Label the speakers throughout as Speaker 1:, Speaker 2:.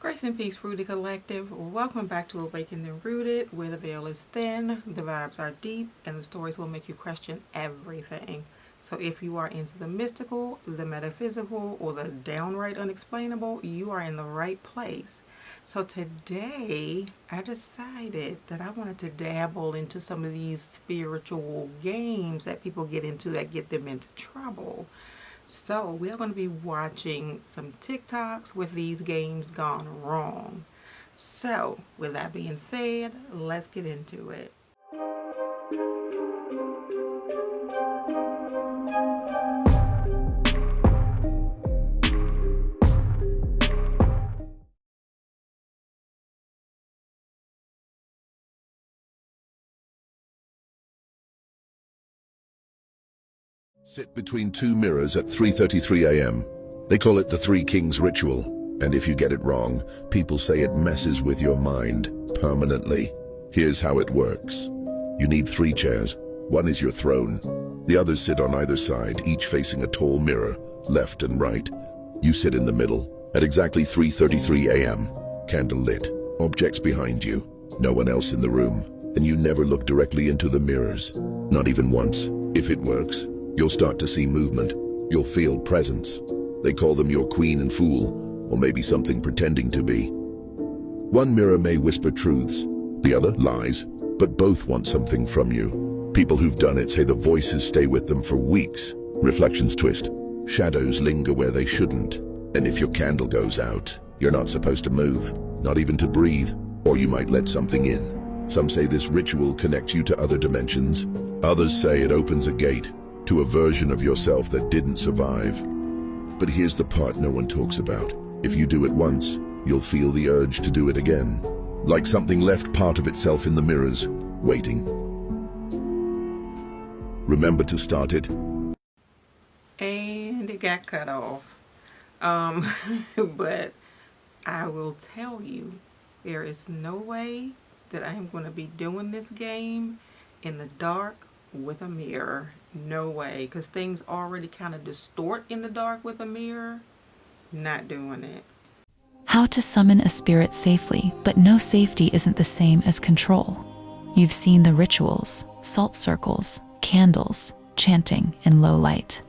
Speaker 1: Grace and Peace Rooted Collective. Welcome back to Awakened and Rooted, where the veil is thin, the vibes are deep, and the stories will make you question everything. So if you are into the mystical, the metaphysical, or the downright unexplainable, you are in the right place. So today, I decided that I wanted to dabble into some of these spiritual games that people get into that get them into trouble. So we're going to be watching some TikToks with these games gone wrong. So with that being said, let's get into it.
Speaker 2: Sit between two mirrors at 3:33 a.m. They call it the Three Kings ritual, and if you get it wrong, people say it messes with your mind permanently. Here's how it works. You need 3 chairs. One is your throne. The others sit on either side, each facing a tall mirror, left and right. You sit in the middle. At exactly 3:33 a.m., candle lit, objects behind you, no one else in the room, and you never look directly into the mirrors, not even once. If it works, you'll start to see movement. You'll feel presence. They call them your queen and fool, or maybe something pretending to be. One mirror may whisper truths, the other lies, but both want something from you. People who've done it say the voices stay with them for weeks. Reflections twist. Shadows linger where they shouldn't. And if your candle goes out, you're not supposed to move, not even to breathe, or you might let something in. Some say this ritual connects you to other dimensions. Others say it opens a gate to a version of yourself that didn't survive. But here's the part no one talks about. If you do it once, you'll feel the urge to do it again. Like something left part of itself in the mirrors, waiting. Remember to start it.
Speaker 1: And it got cut off. But I will tell you, there is no way that I am going to be doing this game in the dark with a mirror. No way, because things already kind of distort in the dark with a mirror. Not doing it.
Speaker 3: How to summon a spirit safely, but no, safety isn't the same as control. You've seen the rituals, salt circles, candles, chanting in low light.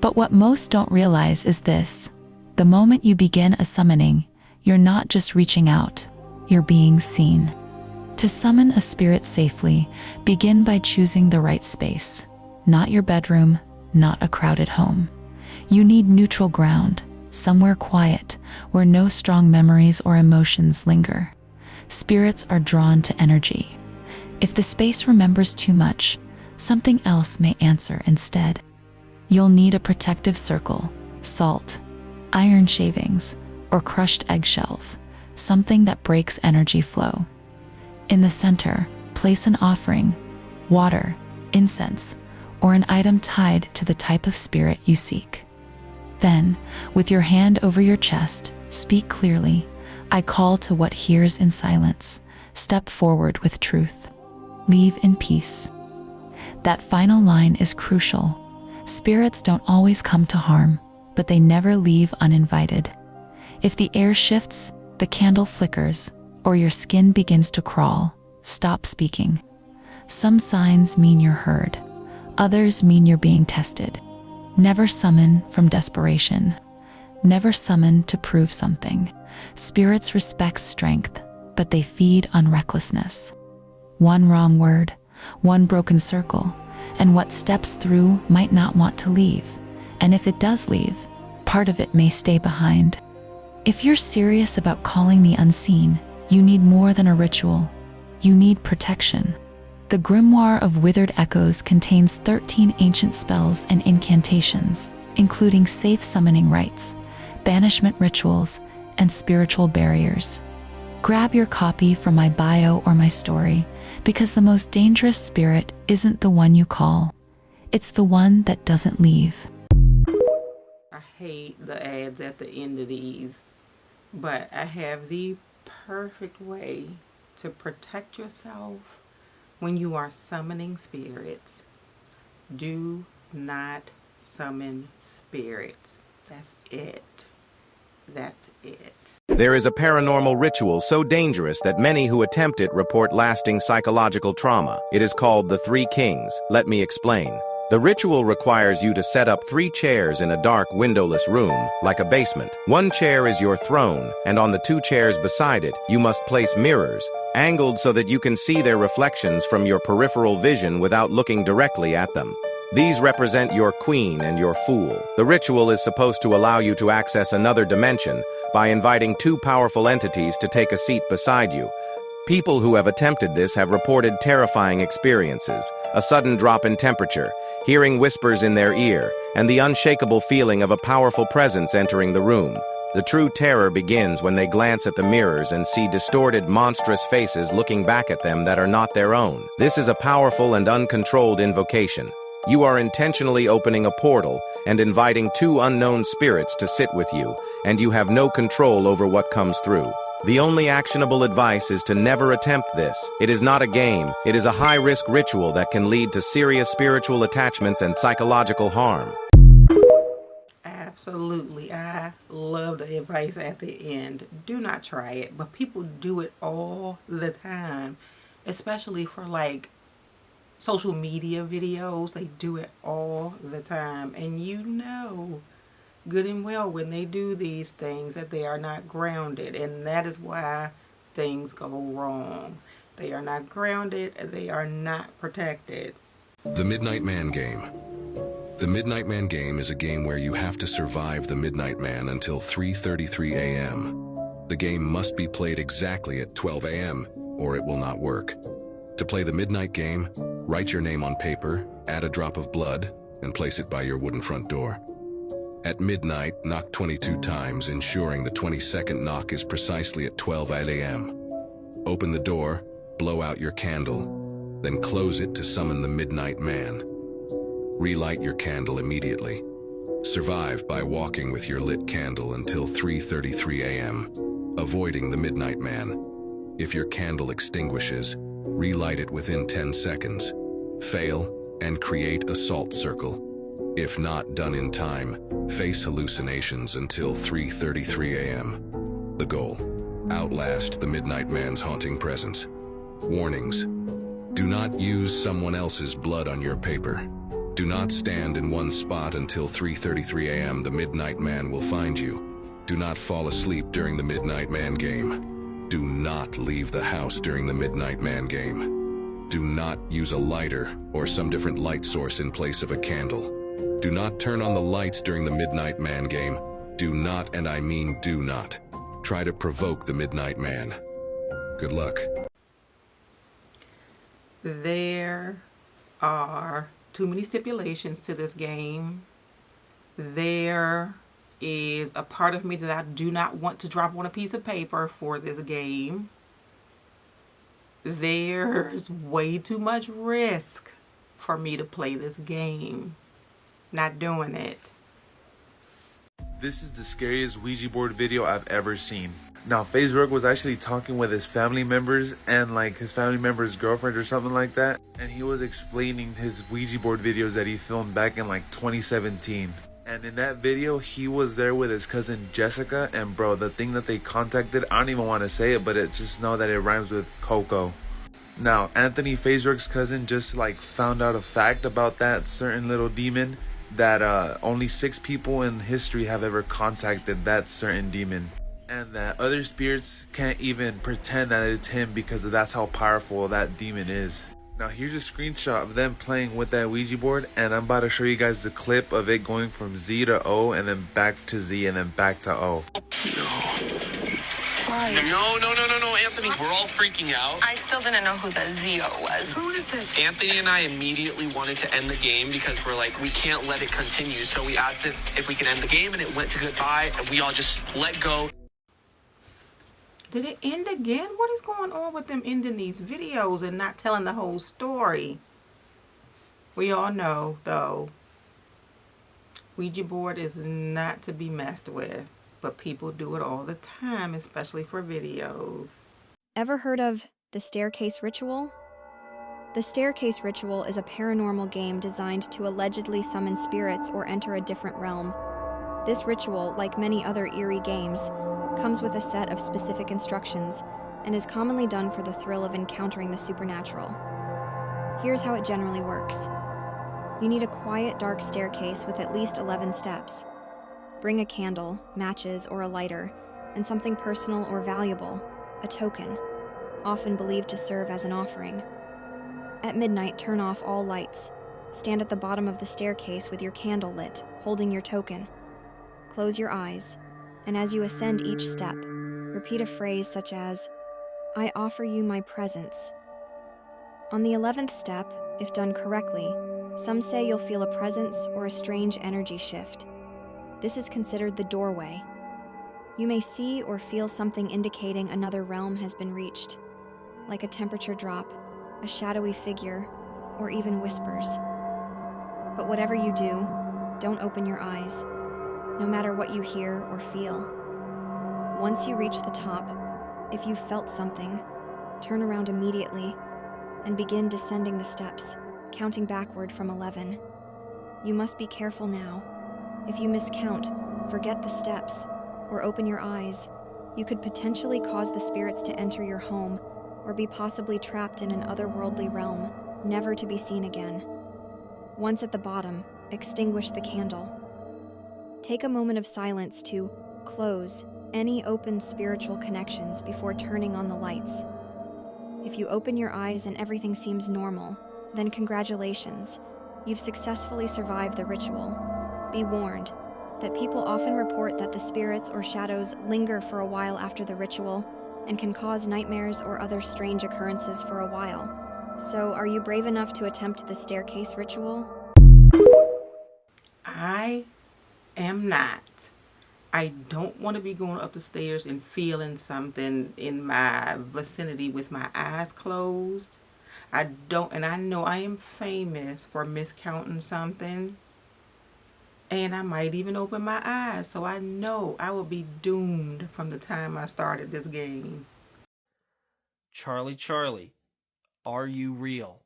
Speaker 3: But what most don't realize is this: the moment you begin a summoning, you're not just reaching out, you're being seen. To summon a spirit safely, begin by choosing the right space. Not your bedroom, not a crowded home. You need neutral ground, somewhere quiet, where no strong memories or emotions linger. Spirits are drawn to energy. If the space remembers too much, something else may answer instead. You'll need a protective circle, salt, iron shavings, or crushed eggshells, something that breaks energy flow. In the center, place an offering, water, incense, or an item tied to the type of spirit you seek. Then, with your hand over your chest, speak clearly. I call to what hears in silence. Step forward with truth. Leave in peace. That final line is crucial. Spirits don't always come to harm, but they never leave uninvited. If the air shifts, the candle flickers, or your skin begins to crawl, stop speaking. Some signs mean you're heard. Others mean you're being tested. Never summon from desperation. Never summon to prove something. Spirits respect strength, but they feed on recklessness. One wrong word, one broken circle, and what steps through might not want to leave. And if it does leave, part of it may stay behind. If you're serious about calling the unseen, you need more than a ritual. You need protection. The Grimoire of Withered Echoes contains 13 ancient spells and incantations, including safe summoning rites, banishment rituals, and spiritual barriers. Grab your copy from my bio or my story, because the most dangerous spirit isn't the one you call. It's the one that doesn't leave.
Speaker 1: I hate the ads at the end of these, but I have the perfect way to protect yourself when you are summoning spirits. Do not summon spirits. That's it. That's it.
Speaker 4: There is a paranormal ritual so dangerous that many who attempt it report lasting psychological trauma. It is called the Three Kings. Let me explain. The ritual requires you to set up 3 chairs in a dark, windowless room, like a basement. 1 chair is your throne, and on the 2 chairs beside it, you must place mirrors, angled so that you can see their reflections from your peripheral vision without looking directly at them. These represent your queen and your fool. The ritual is supposed to allow you to access another dimension by inviting 2 powerful entities to take a seat beside you. People who have attempted this have reported terrifying experiences, a sudden drop in temperature, hearing whispers in their ear, and the unshakable feeling of a powerful presence entering the room. The true terror begins when they glance at the mirrors and see distorted, monstrous faces looking back at them that are not their own. This is a powerful and uncontrolled invocation. You are intentionally opening a portal and inviting 2 unknown spirits to sit with you, and you have no control over what comes through. The only actionable advice is to never attempt this. It is not a game. It is a high-risk ritual that can lead to serious spiritual attachments and psychological harm.
Speaker 1: Absolutely. I love the advice at the end. Do not try it, but people do it all the time, especially for like social media videos. They do it all the time, and you know good and well when they do these things that they are not grounded, and that is why things go wrong. They are not grounded, they are not protected.
Speaker 2: The Midnight Man Game. The Midnight Man Game is a game where you have to survive the Midnight Man until 3:33 a.m. The game must be played exactly at 12 a.m. or it will not work. To play the Midnight Game, write your name on paper, add a drop of blood, and place it by your wooden front door. At midnight, knock 22 times, ensuring the 22nd knock is precisely at 12 a.m. Open the door, blow out your candle, then close it to summon the Midnight Man. Relight your candle immediately. Survive by walking with your lit candle until 3:33 a.m., avoiding the Midnight Man. If your candle extinguishes, relight it within 10 seconds. Fail, and create a salt circle. If not done in time, face hallucinations until 3:33 a.m. The goal: outlast the Midnight Man's haunting presence. Warnings: do not use someone else's blood on your paper. Do not stand in one spot until 3:33 a.m. The Midnight Man will find you. Do not fall asleep during the Midnight Man game. Do not leave the house during the Midnight Man game. Do not use a lighter or some different light source in place of a candle. Do not turn on the lights during the Midnight Man game. Do not, and I mean do not, try to provoke the Midnight Man. Good luck.
Speaker 1: There are too many stipulations to this game. There is a part of me that I do not want to drop on a piece of paper for this game. There's way too much risk for me to play this game. Not doing it.
Speaker 5: This is the scariest Ouija board video I've ever seen. Now, FaZe was actually talking with his family members and like his family member's girlfriend or something like that. And he was explaining his Ouija board videos that he filmed back in like 2017. And in that video, he was there with his cousin Jessica. And bro, the thing that they contacted, I don't even want to say it, but it just know that it rhymes with Coco. Now, Anthony FaZe's cousin just like found out a fact about that certain little demon, that only 6 people in history have ever contacted that certain demon, and that other spirits can't even pretend that it's him because that's how powerful that demon is. Now here's a screenshot of them playing with that Ouija board, and I'm about to show you guys the clip of it going from Z to O and then back to Z and then back to O.
Speaker 6: Why? No, Anthony. We're all freaking out.
Speaker 7: I still didn't know who the Zio was.
Speaker 6: Who is this? Anthony and I immediately wanted to end the game because we're like, we can't let it continue. So we asked if we can end the game, and it went to goodbye, and we all just let go.
Speaker 1: Did it end again? What is going on with them ending these videos and not telling the whole story? We all know, though, Ouija board is not to be messed with. But people do it all the time, especially for videos.
Speaker 8: Ever heard of the staircase ritual? The staircase ritual is a paranormal game designed to allegedly summon spirits or enter a different realm. This ritual, like many other eerie games, comes with a set of specific instructions and is commonly done for the thrill of encountering the supernatural. Here's how it generally works. You need a quiet, dark staircase with at least 11 steps. Bring a candle, matches, or a lighter, and something personal or valuable, a token, often believed to serve as an offering. At midnight, turn off all lights. Stand at the bottom of the staircase with your candle lit, holding your token. Close your eyes, and as you ascend each step, repeat a phrase such as, "I offer you my presence." On the 11th step, if done correctly, some say you'll feel a presence or a strange energy shift. This is considered the doorway. You may see or feel something indicating another realm has been reached, like a temperature drop, a shadowy figure, or even whispers. But whatever you do, don't open your eyes, no matter what you hear or feel. Once you reach the top, if you felt something, turn around immediately and begin descending the steps, counting backward from 11. You must be careful now. If you miscount, forget the steps, or open your eyes, you could potentially cause the spirits to enter your home or be possibly trapped in an otherworldly realm, never to be seen again. Once at the bottom, extinguish the candle. Take a moment of silence to close any open spiritual connections before turning on the lights. If you open your eyes and everything seems normal, then congratulations, you've successfully survived the ritual. Be warned that people often report that the spirits or shadows linger for a while after the ritual and can cause nightmares or other strange occurrences for a while. So, are you brave enough to attempt the staircase ritual?
Speaker 1: I am not. I don't want to be going up the stairs and feeling something in my vicinity with my eyes closed. I don't, and I know I am famous for miscounting something. And I might even open my eyes, so I know I will be doomed from the time I started this game.
Speaker 9: Charlie, are you real?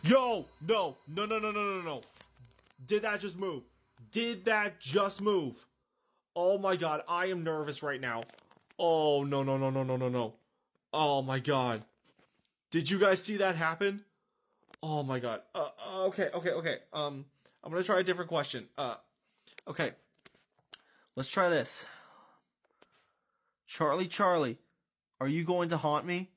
Speaker 9: Yo, no. Did that just move? Oh my god, I am nervous right now. Oh, no. Oh my god. Did you guys see that happen? Oh my god. Okay. I'm gonna try a different question. Okay. Let's try this. Charlie, are you going to haunt me?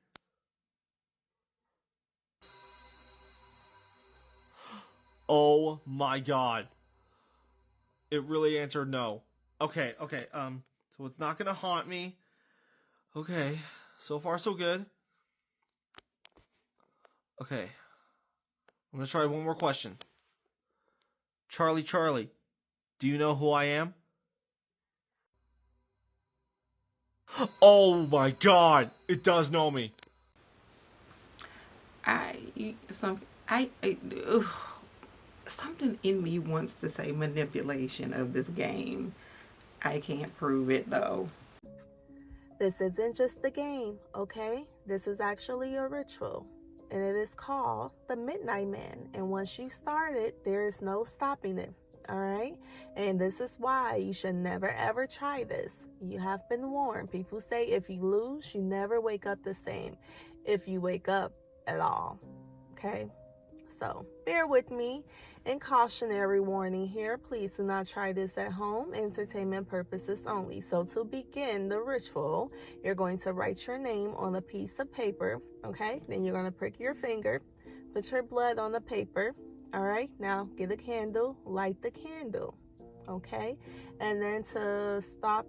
Speaker 9: Oh my god. It really answered no. Okay. So it's not gonna haunt me. Okay. So far, so good. Okay. I'm gonna try one more question. Charlie, do you know who I am? Oh my god! It does know me.
Speaker 1: Something in me wants to say manipulation of this game. I can't prove it though.
Speaker 10: This isn't just a game, okay? This is actually a ritual. And it is called the Midnight Man. And once you start it, there is no stopping it. All right? And this is why you should never ever try this. You have been warned. People say if you lose, you never wake up the same. If you wake up at all. Okay? So bear with me. And cautionary warning here, please do not try this at home, entertainment purposes only. So to begin the ritual, you're going to write your name on a piece of paper, okay? Then you're going to prick your finger, put your blood on the paper, all right? Now get a candle, light the candle, okay? And then to stop,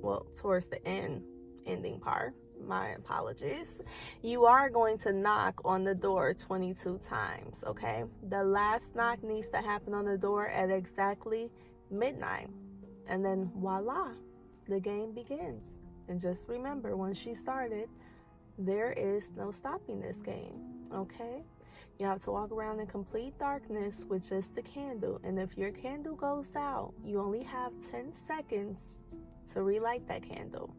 Speaker 10: well, towards the ending part, my apologies, you are going to knock on the door 22 times, okay? The last knock needs to happen on the door at exactly midnight, and then voila, the game begins. And just remember, once you started, there is no stopping this game, okay? You have to walk around in complete darkness with just the candle, and if your candle goes out, you only have 10 seconds to relight that candle,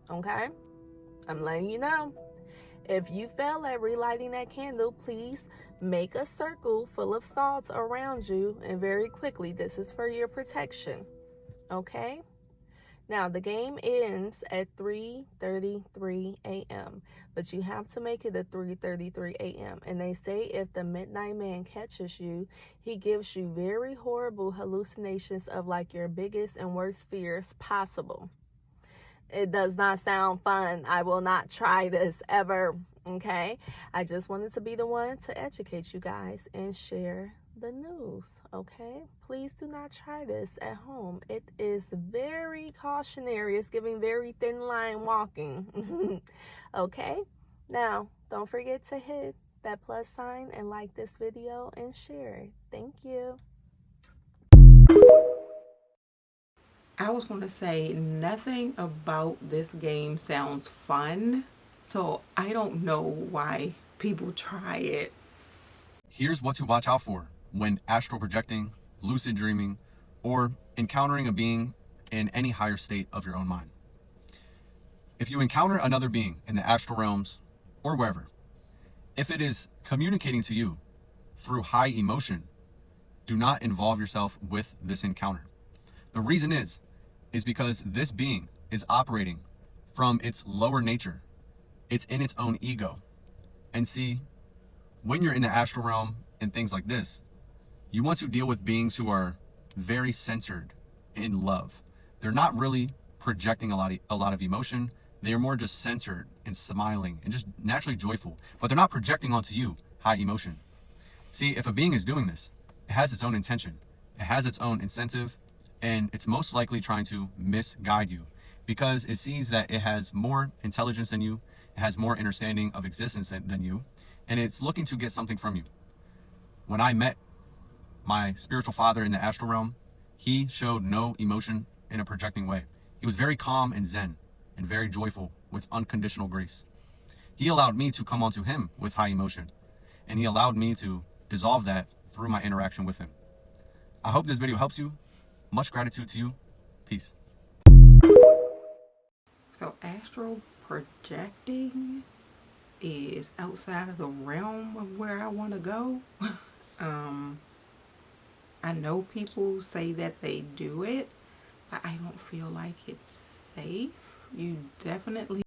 Speaker 10: okay? I'm letting you know. If you fail at relighting that candle, please make a circle full of salt around you, and very quickly. This is for your protection. Okay? Now, the game ends at 3:33 a.m., but you have to make it at 3:33 a.m. And they say if the Midnight Man catches you, he gives you very horrible hallucinations of like your biggest and worst fears possible. It does not sound fun. I will not try this ever, okay? I just wanted to be the one to educate you guys and share the news, okay? Please do not try this at home. It is very cautionary. It's giving very thin line walking, okay? Now, don't forget to hit that plus sign and like this video and share it. Thank you.
Speaker 1: I was going to say nothing about this game sounds fun, so I don't know why people try it.
Speaker 11: Here's what to watch out for when astral projecting, lucid dreaming, or encountering a being in any higher state of your own mind. If you encounter another being in the astral realms or wherever, if it is communicating to you through high emotion, do not involve yourself with this encounter. The reason is because this being is operating from its lower nature. It's in its own ego. And see, when you're in the astral realm and things like this, you want to deal with beings who are very centered in love. They're not really projecting a lot of emotion. They are more just centered and smiling and just naturally joyful, but they're not projecting onto you high emotion. See, if a being is doing this, it has its own intention. It has its own incentive, and it's most likely trying to misguide you because it sees that it has more intelligence than you, it has more understanding of existence than you, and it's looking to get something from you. When I met my spiritual father in the astral realm, he showed no emotion in a projecting way. He was very calm and zen and very joyful with unconditional grace. He allowed me to come onto him with high emotion, and he allowed me to dissolve that through my interaction with him. I hope this video helps you. Much gratitude to you. Peace.
Speaker 1: So astral projecting is outside of the realm of where I want to go. I know people say that they do it, but I don't feel like it's safe. You definitely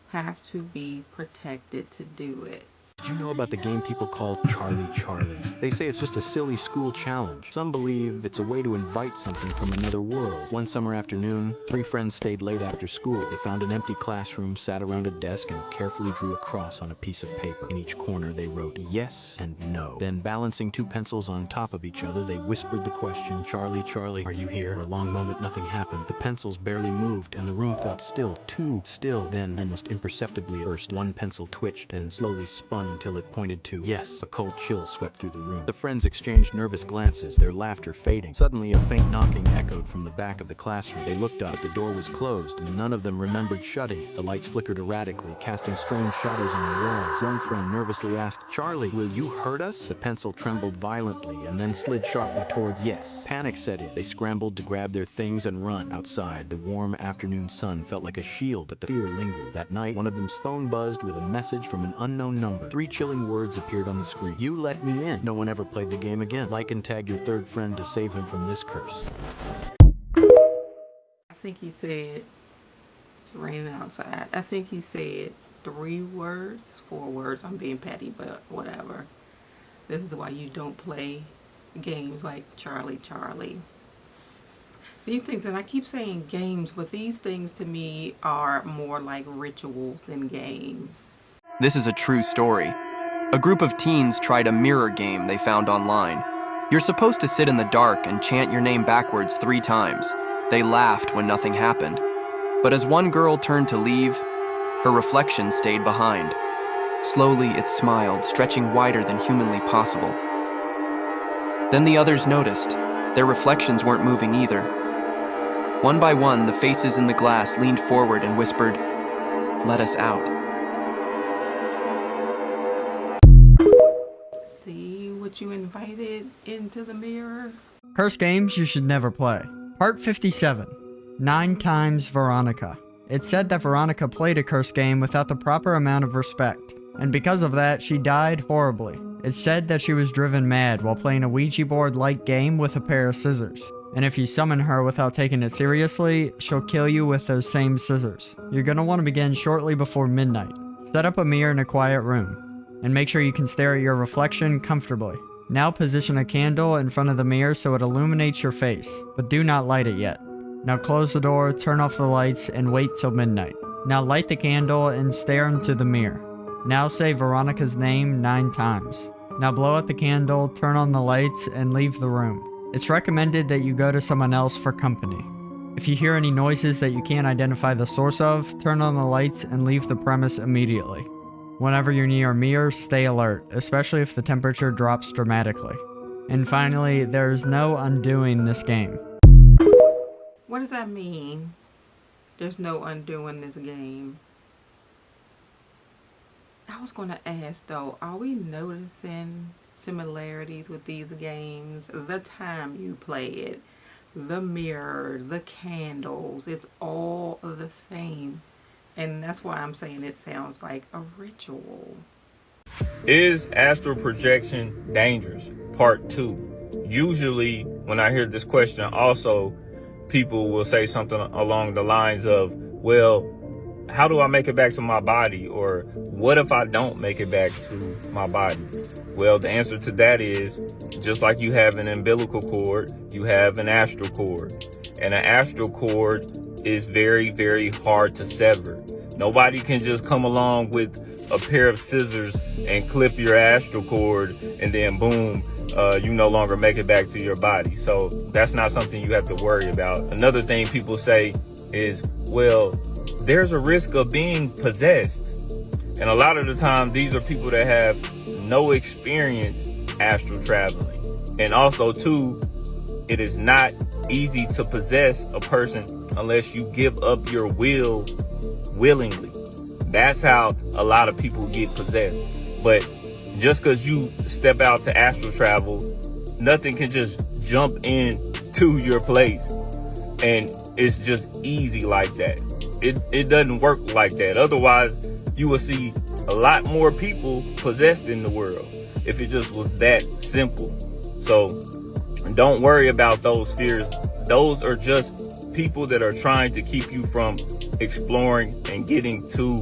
Speaker 1: have to be protected to do it.
Speaker 12: Did you know about the game people call Charlie Charlie? They say it's just a silly school challenge. Some believe it's a way to invite something from another world. One summer afternoon, 3 friends stayed late after school. They found an empty classroom, sat around a desk, and carefully drew a cross on a piece of paper. In each corner, they wrote yes and no. Then, balancing 2 pencils on top of each other, they whispered the question, "Charlie, Charlie, are you here?" For a long moment, nothing happened. The pencils barely moved, and the room felt still, too still. Then, almost imperceptibly at first, one pencil twitched and slowly spun until it pointed to yes. A cold chill swept through the room. The friends exchanged nervous glances, their laughter fading. Suddenly, a faint knocking echoed from the back of the classroom. They looked up, but the door was closed, and none of them remembered shutting it. The lights flickered erratically, casting strange shadows on the walls. One friend nervously asked, "Charlie, will you hurt us?" The pencil trembled violently and then slid sharply toward yes. Panic set in. They scrambled to grab their things and run. Outside, the warm afternoon sun felt like a shield, but the fear lingered. That night, one of them's phone buzzed with a message from an unknown number. 3 chilling words appeared on the screen. "You let me in." No one ever played the game again. Like and tag your 3rd friend to save him from this curse.
Speaker 1: I think he said, it's raining outside. I think he said 3 words. It's 4 words. I'm being petty, but whatever. This is why you don't play games like Charlie Charlie. These things, and I keep saying games, but these things to me are more like rituals than games.
Speaker 6: This is a true story. A group of teens tried a mirror game they found online. You're supposed to sit in the dark and chant your name backwards 3 times. They laughed when nothing happened. But as one girl turned to leave, her reflection stayed behind. Slowly it smiled, stretching wider than humanly possible. Then the others noticed. Their reflections weren't moving either. One by one, the faces in the glass leaned forward and whispered, "Let us out."
Speaker 1: See what you invited into the mirror?
Speaker 13: Curse games you should never play. Part 57. 9 times Veronica. It's said that Veronica played a curse game without the proper amount of respect, and because of that, she died horribly. It's said that she was driven mad while playing a Ouija board-like game with a pair of scissors. And if you summon her without taking it seriously, she'll kill you with those same scissors. You're going to want to begin shortly before midnight. Set up a mirror in a quiet room, and make sure you can stare at your reflection comfortably. Now position a candle in front of the mirror so it illuminates your face, but do not light it yet. Now close the door, turn off the lights, and wait till midnight. Now light the candle and stare into the mirror. Now say Veronica's name 9 times. Now blow out the candle, turn on the lights, and leave the room. It's recommended that you go to someone else for company. If you hear any noises that you can't identify the source of, turn on the lights and leave the premise immediately. Whenever you're near a mirror, stay alert, especially if the temperature drops dramatically. And finally, there's no undoing this game.
Speaker 1: What does that mean? There's no undoing this game. I was going to ask though, are we noticing similarities with these games? The time you play it, the mirror, the candles, it's all the same. And that's why I'm saying it sounds like a ritual.
Speaker 14: Is astral projection dangerous? Part 2. Usually when I hear this question also, people will say something along the lines of, well, how do I make it back to my body? Or what if I don't make it back to my body? Well, the answer to that is, just like you have an umbilical cord, you have an astral cord. And an astral cord is very, very hard to sever. Nobody can just come along with a pair of scissors and clip your astral cord and then boom, you no longer make it back to your body. So that's not something you have to worry about. Another thing people say is, well, there's a risk of being possessed. And a lot of the time, these are people that have no experience astral traveling. And also too, it is not easy to possess a person unless you give up your will willingly. That's how a lot of people get possessed. But just because you step out to astral travel, nothing can just jump into your place and it's just easy like that. It doesn't work like that. Otherwise, you will see a lot more people possessed in the world if it just was that simple. So don't worry about those fears. Those are just people that are trying to keep you from exploring and getting to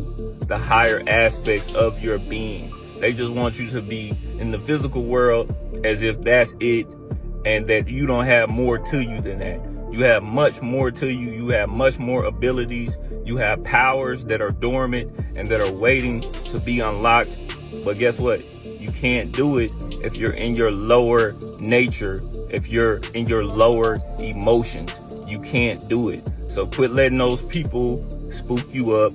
Speaker 14: the higher aspects of your being. They just want you to be in the physical world as if that's it, and that you don't have more to you than that. You have much more to you. You have much more abilities. You have powers that are dormant and that are waiting to be unlocked. But guess what? You can't do it if you're in your lower nature, if you're in your lower emotions. You can't do it. So quit letting those people spook you up.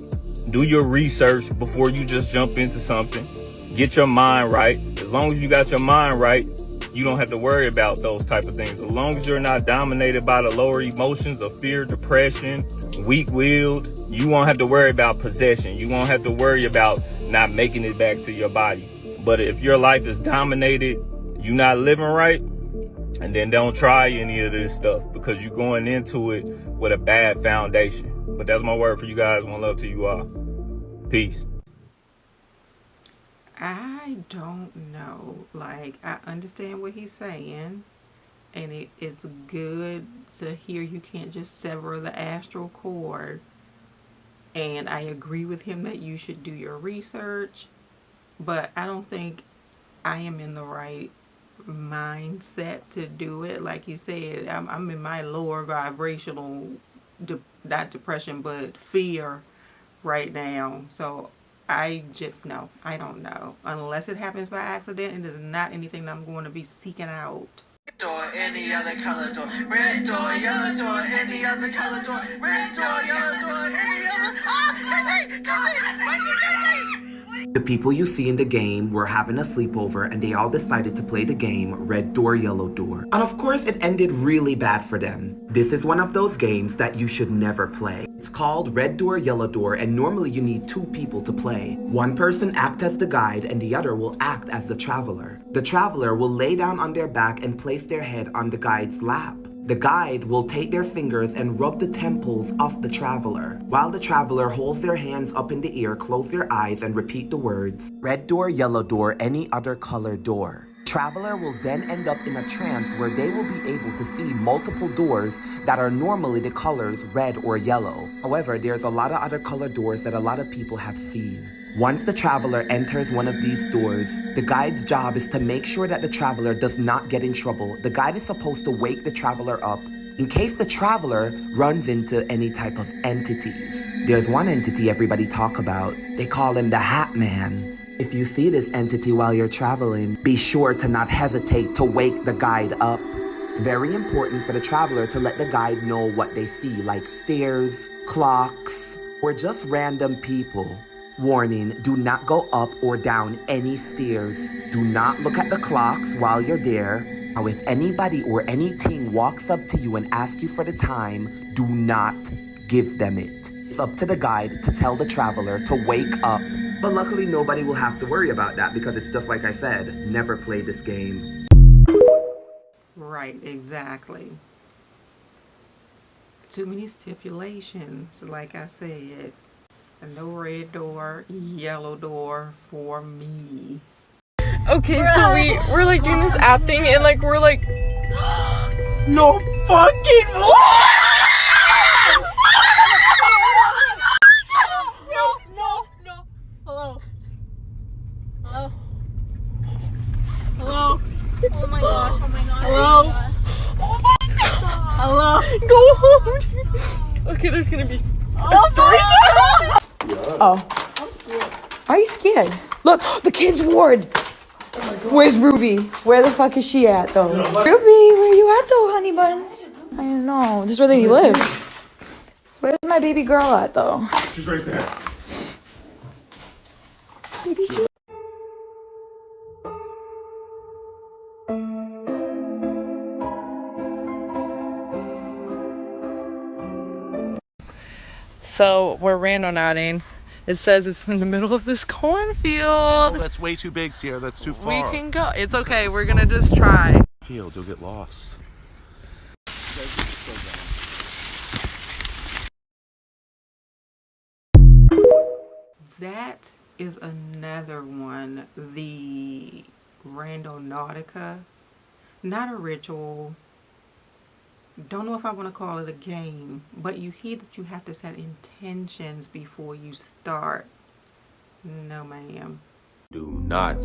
Speaker 14: Do your research before you just jump into something. Get your mind right. As long as you got your mind right, you don't have to worry about those type of things. As long as you're not dominated by the lower emotions of fear, depression, weak-willed, you won't have to worry about possession. You won't have to worry about not making it back to your body. But if your life is dominated, you're not living right, and then don't try any of this stuff because you're going into it with a bad foundation. But that's my word for you guys. One love to you all. Peace.
Speaker 1: I don't know. Like, I understand what he's saying, and it's good to hear you can't just sever the astral cord. And I agree with him that you should do your research, but I don't think I am in the right mindset to do it. Like you said, I'm in my lower vibrational, not depression, but fear right now. So I just know. I don't know. Unless it happens by accident, it is not anything that I'm going to be seeking out.
Speaker 15: Door, any other color door. Red door, yellow door, any other color door. Red door, yellow door, any other.
Speaker 16: The people you see in the game were having a sleepover and they all decided to play the game Red Door, Yellow Door. And of course it ended really bad for them. This is one of those games that you should never play. It's called Red Door, Yellow Door, and normally you need 2 people to play. One person acts as the guide and the other will act as the traveler. The traveler will lay down on their back and place their head on the guide's lap. The guide will take their fingers and rub the temples of the traveler. While the traveler holds their hands up in the air, close their eyes and repeat the words, Red door, yellow door, any other color door. traveler will then end up in a trance where they will be able to see multiple doors that are normally the colors red or yellow. However, there's a lot of other color doors that a lot of people have seen. Once the traveler enters one of these doors, the guide's job is to make sure that the traveler does not get in trouble. The guide is supposed to wake the traveler up in case the traveler runs into any type of entities. There's one entity everybody talk about. They call him the Hat Man. If you see this entity while you're traveling, be sure to not hesitate to wake the guide up. It's very important for the traveler to let the guide know what they see, like stairs, clocks, or just random people. Warning, do not go up or down any stairs. Do not look at the clocks while you're there. Now, if anybody or anything walks up to you and asks you for the time, do not give them it. It's up to the guide to tell the traveler to wake up. But luckily, nobody will have to worry about that because it's just like I said, never play this game.
Speaker 1: Right, exactly. Too many stipulations, like I said. No red door, yellow door for me.
Speaker 17: Okay, so we're like doing this app thing and like we're like
Speaker 15: No fucking way!
Speaker 17: No. Hello. Oh my gosh. Hello. Hello. Go home. Okay, there's gonna be a story time.
Speaker 18: Oh. Why are you scared? Look, the kids' ward. Where's Ruby? Where the fuck is she at, though? Ruby, where you at, though, honey buns? I don't know. This is where they live. Where's my baby girl at, though?
Speaker 15: She's right there.
Speaker 17: So we're randonauting. It says it's in the middle of this cornfield.
Speaker 19: Oh, that's way too big, Sierra. That's too far.
Speaker 17: We can go. It's okay. We're gonna just try.
Speaker 19: Field, you'll get lost.
Speaker 1: That is another one. The Randonautica. Not a ritual. Don't know if I want to call it a game, but you hear that you have to set intentions before you start. No, ma'am.
Speaker 20: Do not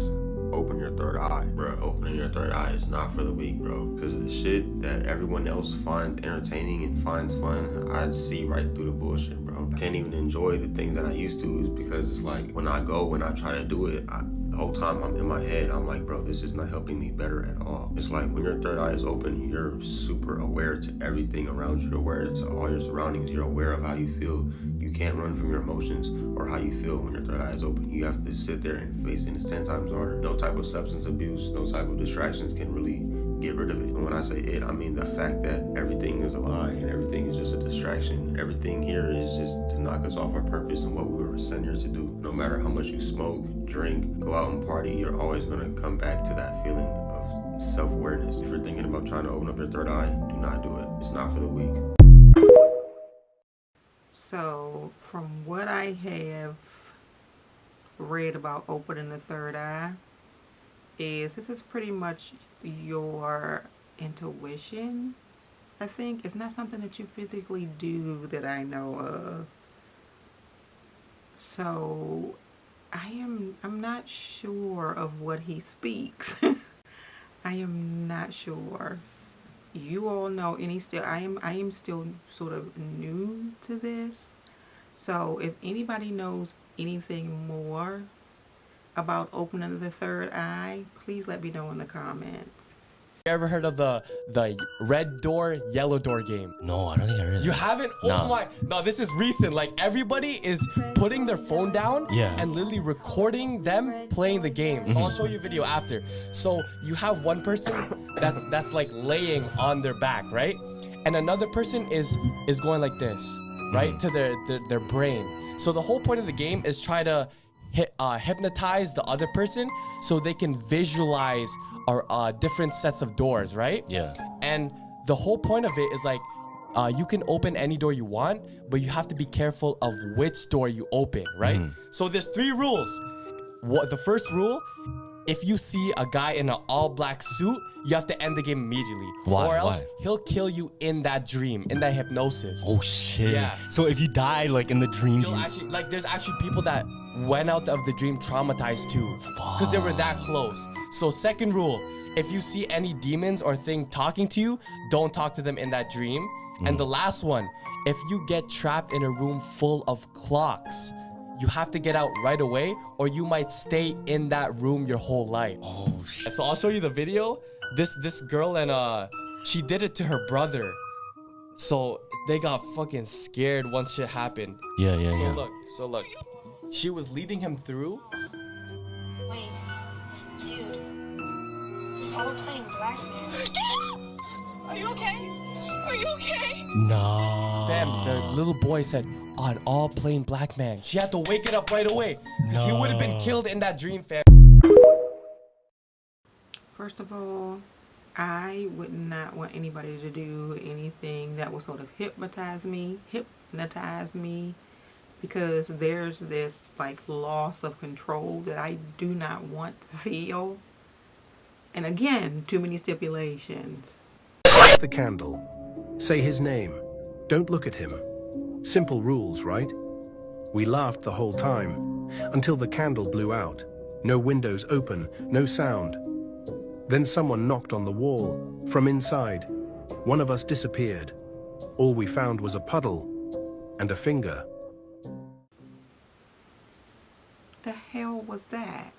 Speaker 20: open your third eye, bro. Opening your third eye is not for the weak, bro. Because of the shit that everyone else finds entertaining and finds fun, I see right through the bullshit, bro. I can't even enjoy the things that I used to is because it's like when I try to do it, the whole time I'm in my head, I'm like, bro, this is not helping me better at all. It's like when your third eye is open, you're super aware to everything around you. You're aware to all your surroundings. You're aware of how you feel. You can't run from your emotions or how you feel when your third eye is open. You have to sit there and face it. It's 10 times harder. No type of substance abuse, no type of distractions can really get rid of it. And when I say it, I mean the fact that everything is a lie and everything is just a distraction. Everything here is just to knock us off our purpose and what we were sent here to do. No matter how much you smoke, drink, go out and party, you're always gonna come back to that feeling of self-awareness. If you're thinking about trying to open up your third eye, do not do it. It's not for the weak.
Speaker 1: So, from what I have read about opening the third eye, this is pretty much your intuition, I think. It's not something that you physically do that I know of. So, I'm not sure of what he speaks. I am not sure. You all know I am still sort of new to this. So if anybody knows anything more about opening the third eye, please let me know in the comments.
Speaker 21: You ever heard of the red door, yellow door game?
Speaker 22: No, I don't think I heard of it.
Speaker 21: You haven't?
Speaker 22: No.
Speaker 21: Oh my, no, this is recent. Like everybody is putting their phone down and literally recording them playing the game. So I'll show you a video after. So you have one person that's like laying on their back, right? And another person is going like this, right? To their brain. So the whole point of the game is try to hypnotize the other person so they can visualize our different sets of doors, right?
Speaker 22: Yeah.
Speaker 21: And the whole point of it is like, you can open any door you want, but you have to be careful of which door you open, right? So there's 3 rules. The first rule, if you see a guy in an all-black suit, you have to end the game immediately.
Speaker 3: Why?
Speaker 21: Or else
Speaker 3: Why?
Speaker 21: he'll kill you in that dream, in that hypnosis.
Speaker 3: Oh shit.
Speaker 21: Yeah.
Speaker 3: So if you die like in the dream,
Speaker 21: He'll actually, like, there's actually people that went out of the dream traumatized too, because they were that close. So second rule, if you see any demons or thing talking to you, don't talk to them in that dream. And the last one, if you get trapped in a room full of clocks, you have to get out right away, or you might stay in that room your whole life.
Speaker 3: Oh shit.
Speaker 21: So I'll show you the video. This girl and she did it to her brother. So they got fucking scared once shit happened.
Speaker 3: Yeah.
Speaker 21: So look, she was leading him through.
Speaker 22: Wait, dude, this is all playing black man.
Speaker 7: Are you okay? Are you okay?
Speaker 3: Nah.
Speaker 21: Fam, the little boy said, on all plain black man. She had to wake it up right away, because he would have been killed in that dream, fam.
Speaker 1: First of all, I would not want anybody to do anything that will sort of hypnotize me, because there's this like loss of control that I do not want to feel. And again, too many stipulations.
Speaker 23: Light the candle. Say his name. Don't look at him. Simple rules, right? We laughed the whole time, until the candle blew out. No windows open, no sound. Then someone knocked on the wall, from inside. One of us disappeared. All we found was a puddle and a finger.
Speaker 1: The hell was that?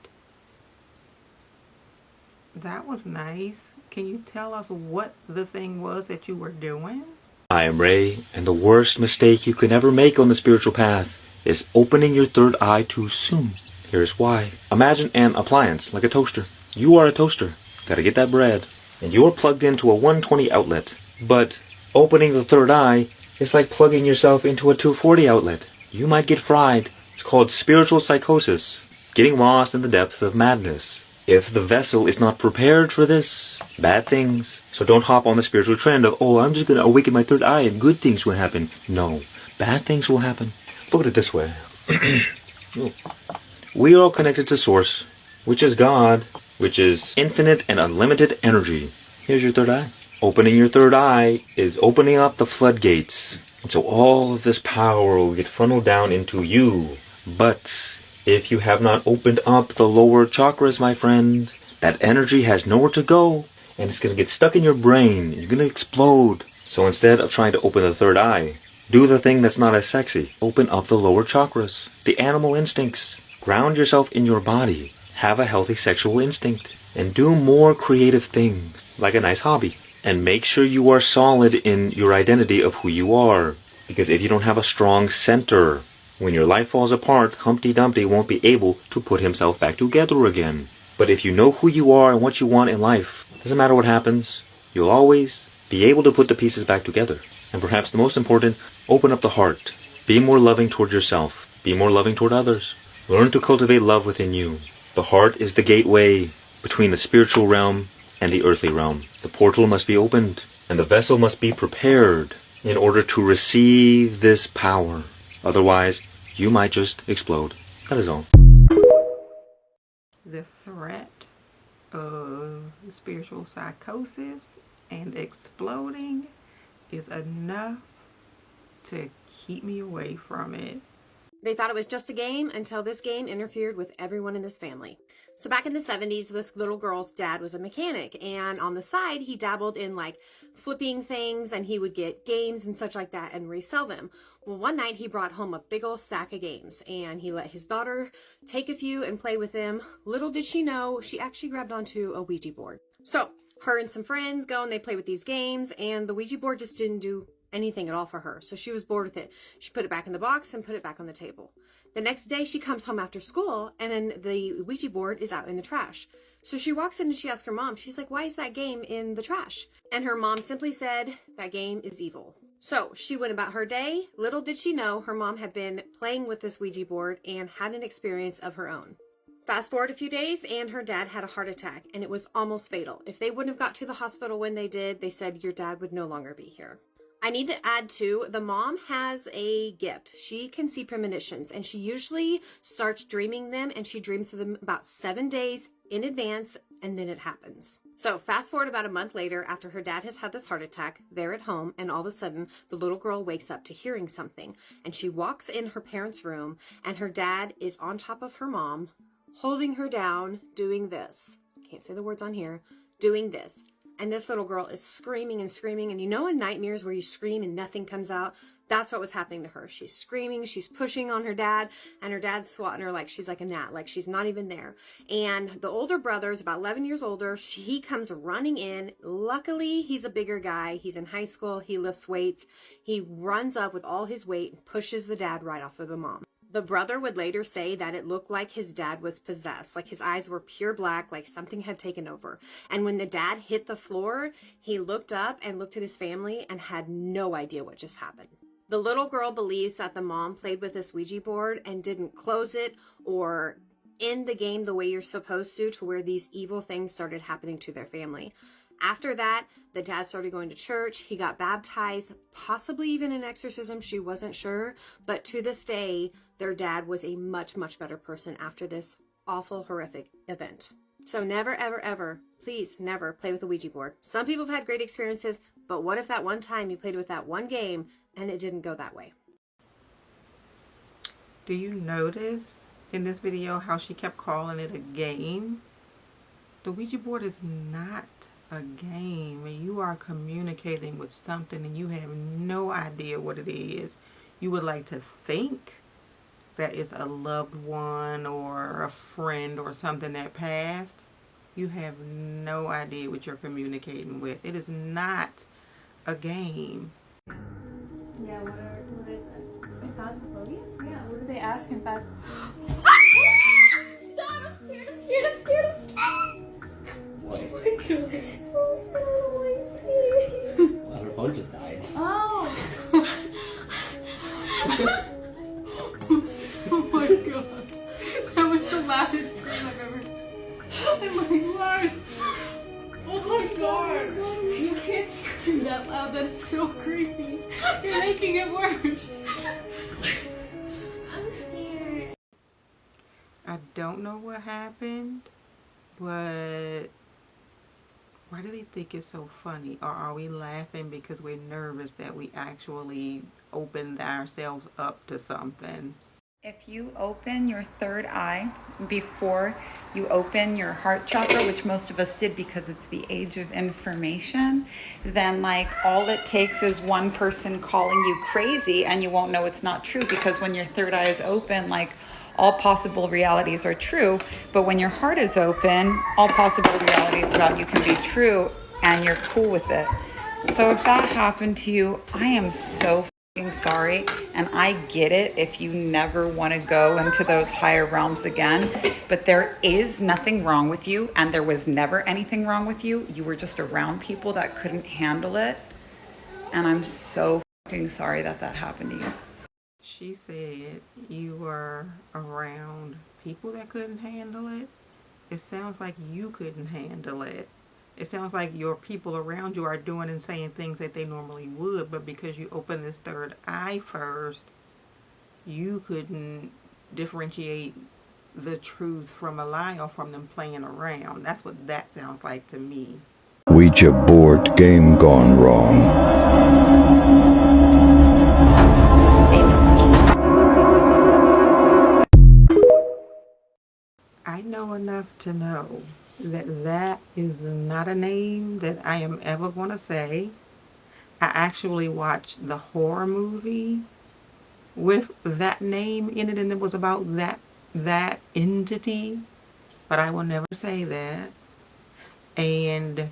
Speaker 1: That was nice. Can you tell us what the thing was that you were doing?
Speaker 24: I am Ray, and the worst mistake you can ever make on the spiritual path is opening your third eye too soon. Here's why. Imagine an appliance, like a toaster. You are a toaster. Gotta get that bread. And you're plugged into a 120 outlet. But opening the third eye is like plugging yourself into a 240 outlet. You might get fried. It's called spiritual psychosis. Getting lost in the depths of madness. If the vessel is not prepared for this, bad things. So don't hop on the spiritual trend of, oh, I'm just going to awaken my third eye and good things will happen. No, bad things will happen. Look at it this way. We are all connected to Source, which is God, which is infinite and unlimited energy. Here's your third eye. Opening your third eye is opening up the floodgates. And so all of this power will get funneled down into you. But if you have not opened up the lower chakras, my friend, that energy has nowhere to go, and it's going to get stuck in your brain. You're going to explode. So instead of trying to open the third eye, do the thing that's not as sexy. Open up the lower chakras, the animal instincts. Ground yourself in your body. Have a healthy sexual instinct. And do more creative things, like a nice hobby. And make sure you are solid in your identity of who you are. Because if you don't have a strong center, when your life falls apart, Humpty Dumpty won't be able to put himself back together again. But if you know who you are and what you want in life, doesn't matter what happens, you'll always be able to put the pieces back together. And perhaps the most important, open up the heart. Be more loving toward yourself. Be more loving toward others. Learn to cultivate love within you. The heart is the gateway between the spiritual realm and the earthly realm. The portal must be opened, and the vessel must be prepared in order to receive this power. Otherwise, you might just explode. That is all.
Speaker 1: The threat of spiritual psychosis and exploding is enough to keep me away from it.
Speaker 25: They thought it was just a game until this game interfered with everyone in this family. So back in the 70s, this little girl's dad was a mechanic, and on the side, he dabbled in like flipping things, and he would get games and such like that and resell them. Well, one night he brought home a big old stack of games, and he let his daughter take a few and play with them. Little did she know, she actually grabbed onto a Ouija board. So her and some friends go and they play with these games, and the Ouija board just didn't do anything at all for her. So she was bored with it. She put it back in the box and put it back on the table. The next day she comes home after school, and then the Ouija board is out in the trash. So she walks in and she asks her mom, she's like, why is that game in the trash? And her mom simply said, that game is evil. So she went about her day. Little did she know her mom had been playing with this Ouija board and had an experience of her own. Fast forward a few days, and her dad had a heart attack, and it was almost fatal. If they wouldn't have got to the hospital when they did, they said your dad would no longer be here. I need to add too, the mom has a gift. She can see premonitions, and she usually starts dreaming them, and she dreams of them about 7 days in advance, and then it happens. So fast forward about a month later, after her dad has had this heart attack, they're at home, and all of a sudden the little girl wakes up to hearing something, and she walks in her parents' room, and her dad is on top of her mom, holding her down, doing this. Can't say the words on here. Doing this. And this little girl is screaming and screaming. And you know in nightmares where you scream and nothing comes out? That's what was happening to her. She's screaming, she's pushing on her dad, and her dad's swatting her like she's like a gnat, like she's not even there. And the older brother is about 11 years older. He comes running in. Luckily, he's a bigger guy. He's in high school. He lifts weights. He runs up with all his weight and pushes the dad right off of the mom. The brother would later say that it looked like his dad was possessed, like his eyes were pure black, like something had taken over. And when the dad hit the floor, he looked up and looked at his family and had no idea what just happened. The little girl believes that the mom played with this Ouija board and didn't close it or end the game the way you're supposed to where these evil things started happening to their family. After that, the dad started going to church. He got baptized, possibly even an exorcism. She wasn't sure. But to this day, their dad was a much, much better person after this awful, horrific event. So never, ever, ever, please never play with a Ouija board. Some people have had great experiences, but what if that one time you played with that one game and it didn't go that way?
Speaker 1: Do you notice in this video how she kept calling it a game? The Ouija board is not a game, and you are communicating with something and you have no idea what it is. You would like to think that it's a loved one or a friend or something that passed. You have no idea what you're communicating with. It is not a game.
Speaker 2: Yeah, what is it? In Phasmophobia? Yeah, what did they ask in fact? Stop! I'm scared, I'm scared, I'm scared, I'm scared! Oh my god.
Speaker 4: Well, her phone just died.
Speaker 2: Oh! Oh my god. That was the loudest scream I've ever. Oh my god. Oh my god. You can't scream that loud. That's so creepy. You're making it worse. I'm scared.
Speaker 1: I don't know what happened, but why do they think it's so funny? Or are we laughing because we're nervous that we actually opened ourselves up to something?
Speaker 5: If you open your third eye before you open your heart chakra, which most of us did because it's the age of information, then like all it takes is one person calling you crazy and you won't know it's not true, because when your third eye is open, like all possible realities are true. But when your heart is open, all possible realities about you can be true and you're cool with it. So if that happened to you, I am so sorry, and I get it if you never want to go into those higher realms again, but there is nothing wrong with you, and there was never anything wrong with you. You were just around people that couldn't handle it, and I'm so sorry that that happened to you.
Speaker 1: She said you were around people that couldn't handle it. It sounds like you couldn't handle it. It sounds like your people around you are doing and saying things that they normally would, but because you opened this third eye first, you couldn't differentiate the truth from a lie or from them playing around. That's what that sounds like to me.
Speaker 8: Ouija board game gone wrong.
Speaker 1: I know enough to know that that is not a name that I am ever going to say. I actually watched the horror movie with that name in it, and it was about that entity, but I will never say that. And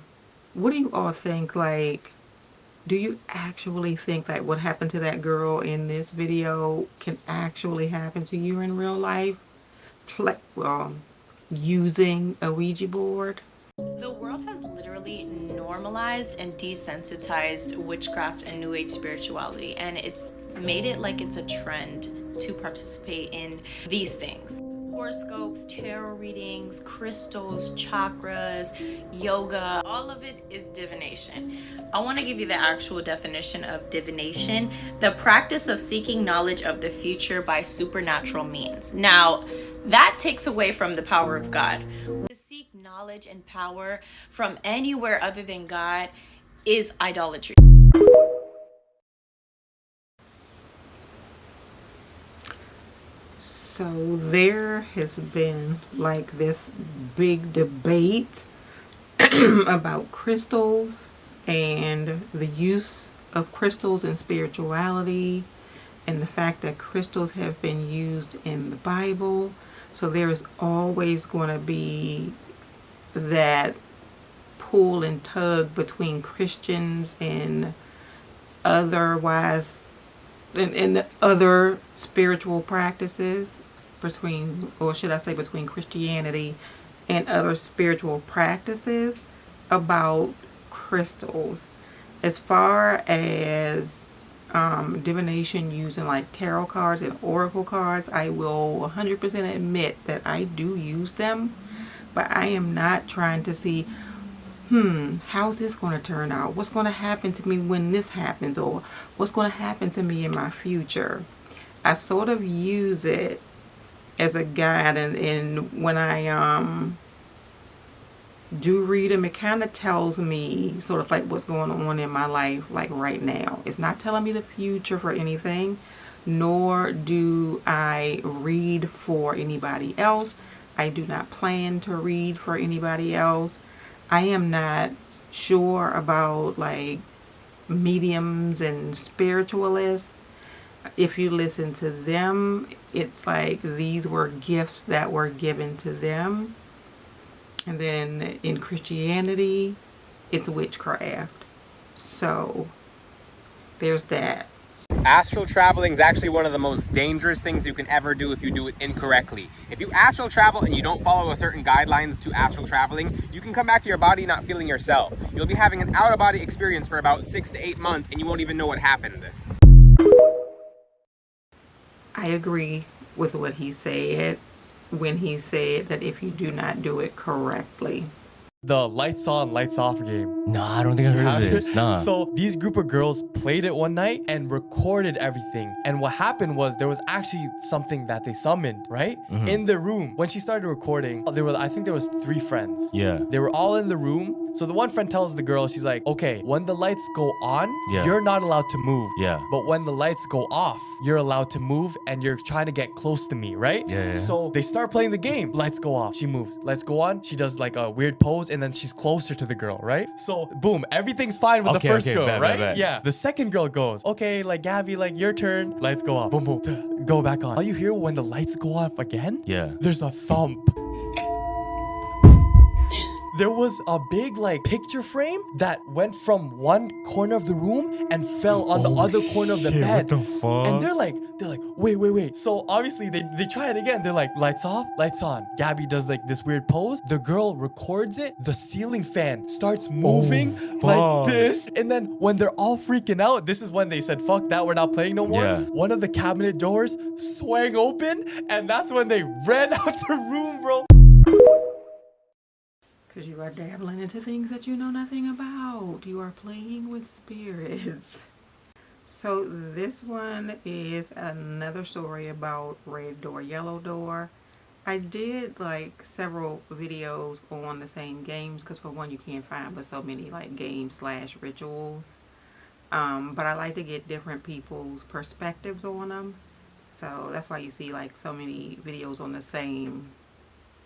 Speaker 1: what do you all think? Like, do you actually think that what happened to that girl in this video can actually happen to you in real life? Using a Ouija board?
Speaker 9: The world has literally normalized and desensitized witchcraft and New Age spirituality, and it's made it like it's a trend to participate in these things. horoscopes, tarot readings, crystals, chakras, yoga, all of it is divination. I want to give you the actual definition of divination: the practice of seeking knowledge of the future by supernatural means. Now, that takes away from the power of God. To seek knowledge and power from anywhere other than God is idolatry.
Speaker 1: So there has been like this big debate about crystals and the use of crystals in spirituality, and the fact that crystals have been used in the Bible. So there's always going to be that pull and tug between Christians and otherwise and other spiritual practices, between, or should I say between Christianity and other spiritual practices about crystals. As far as divination using like tarot cards and oracle cards, I will 100% admit that I do use them, but I am not trying to see, how's this going to turn out? What's going to happen to me when this happens? Or what's going to happen to me in my future? I sort of use it as a guide, and when I do read them, it kind of tells me sort of like what's going on in my life like right now. It's not telling me the future for anything, nor do I read for anybody else. I do not plan to read for anybody else. I am not sure about like mediums and spiritualists. If you listen to them, it's like these were gifts that were given to them. And then in Christianity, it's witchcraft. So there's that.
Speaker 6: Astral traveling is actually one of the most dangerous things you can ever do if you do it incorrectly. If you astral travel and you don't follow a certain guidelines to astral traveling, you can come back to your body not feeling yourself. You'll be having an out-of-body experience for about 6 to 8 months and you won't even know what happened.
Speaker 1: I agree with what he said when he said that if you do not do it correctly.
Speaker 21: The lights on, lights off game.
Speaker 3: No, I don't think I heard of this. Nah.
Speaker 21: So these group of girls played it one night and recorded everything. And what happened was there was actually something that they summoned, right?
Speaker 3: Mhm.
Speaker 21: In the room. When she started recording, I think there was 3 friends.
Speaker 3: Yeah.
Speaker 21: They were all in the room. So the one friend tells the girl, she's like, okay, when the lights go on, you're not allowed to move.
Speaker 3: Yeah.
Speaker 21: But when the lights go off, you're allowed to move and you're trying to get close to me, right?
Speaker 3: Yeah.
Speaker 21: So they start playing the game. Lights go off. She moves. Lights go on. She does like a weird pose and then she's closer to the girl, right? So boom, everything's fine with the first girl, right?
Speaker 3: Bet.
Speaker 21: Yeah. The second girl goes, okay, like Gabby, like your turn. Lights go off. Boom, boom. Go back on. All you hear when the lights go off again?
Speaker 3: Yeah.
Speaker 21: There's a thump. There was a big like picture frame that went from one corner of the room and fell on the other corner of the bed.
Speaker 3: What the fuck?
Speaker 21: And they're like, wait. So obviously they try it again. They're like, lights off, lights on. Gabby does like this weird pose. The girl records it. The ceiling fan starts moving like this. And then when they're all freaking out, this is when they said, fuck that, we're not playing no more.
Speaker 3: Yeah.
Speaker 21: One of the cabinet doors swang open and that's when they ran out the room, bro.
Speaker 1: Because you are dabbling into things that you know nothing about. You are playing with spirits. So this one is another story about red door, yellow door. I did like several videos on the same games because for one you can't find but so many like games/rituals. But I like to get different people's perspectives on them. So that's why you see like so many videos on the same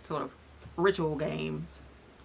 Speaker 1: sort of ritual games.